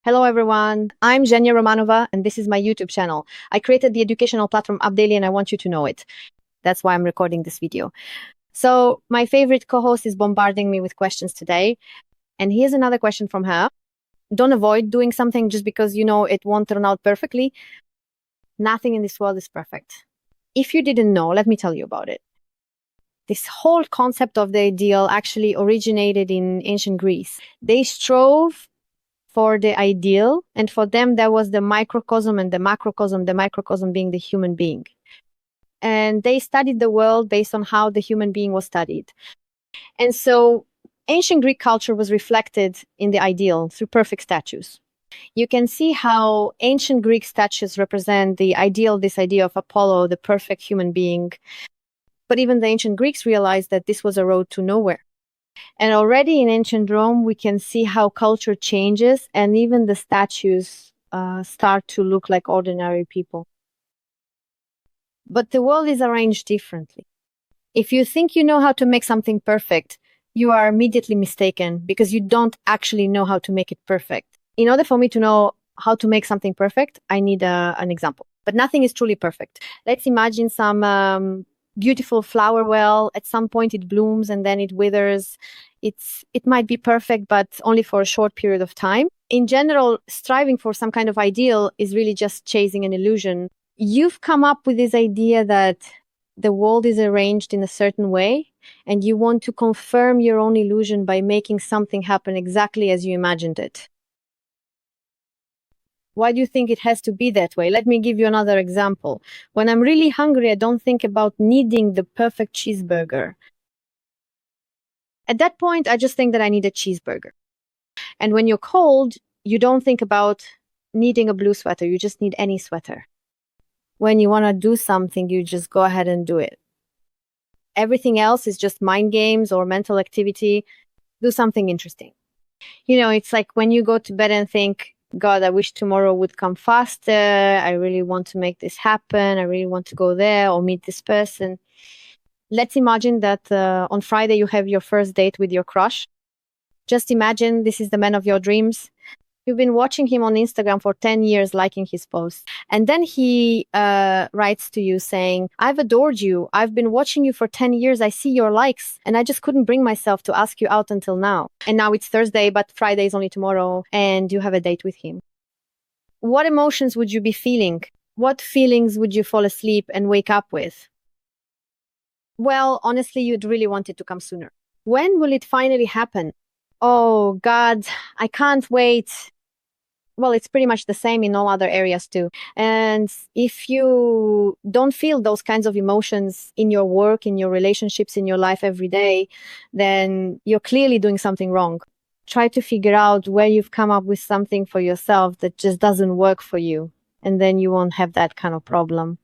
Hello everyone, I'm Jenya Romanova and this is my YouTube channel. I created the educational platform Updaily and I want you to know it. That's why I'm recording this video. So my favorite co-host is bombarding me with questions today. And here's another question from her. Don't avoid doing something just because you know it won't turn out perfectly. Nothing in this world is perfect. If you didn't know, let me tell you about it. This whole concept of the ideal actually originated in ancient Greece. They strove for the ideal, and for them there was the microcosm and the microcosm being the human being. And they studied the world based on how the human being was studied. And so ancient Greek culture was reflected in the ideal through perfect statues. You can see how ancient Greek statues represent the ideal, this idea of Apollo, the perfect human being. But even the ancient Greeks realized that this was a road to nowhere. And already in ancient Rome, we can see how culture changes and even the statues start to look like ordinary people. But the world is arranged differently. If you think you know how to make something perfect, you are immediately mistaken because you don't actually know how to make it perfect. In order for me to know how to make something perfect, I need an example. But nothing is truly perfect. Let's imagine some beautiful flower. Well, at some point it blooms and then it withers. It might be perfect, but only for a short period of time. In general, striving for some kind of ideal is really just chasing an illusion. You've come up with this idea that the world is arranged in a certain way, and you want to confirm your own illusion by making something happen exactly as you imagined it. Why do you think it has to be that way? Let me give you another example. When I'm really hungry, I don't think about needing the perfect cheeseburger. At that point, I just think that I need a cheeseburger. And when you're cold, you don't think about needing a blue sweater. You just need any sweater. When you want to do something, you just go ahead and do it. Everything else is just mind games or mental activity. Do something interesting. It's like when you go to bed and think, God, I wish tomorrow would come faster. I really want to make this happen. I really want to go there or meet this person. Let's imagine that on Friday you have your first date with your crush. Just imagine this is the man of your dreams. You've been watching him on Instagram for 10 years, liking his posts. And then he writes to you saying, I've adored you. I've been watching you for 10 years. I see your likes. And I just couldn't bring myself to ask you out until now. And now it's Thursday, but Friday is only tomorrow. And you have a date with him. What emotions would you be feeling? What feelings would you fall asleep and wake up with? Well, honestly, you'd really want it to come sooner. When will it finally happen? Oh, God, I can't wait. Well, it's pretty much the same in all other areas too. And if you don't feel those kinds of emotions in your work, in your relationships, in your life every day, then you're clearly doing something wrong. Try to figure out where you've come up with something for yourself that just doesn't work for you. And then you won't have that kind of problem.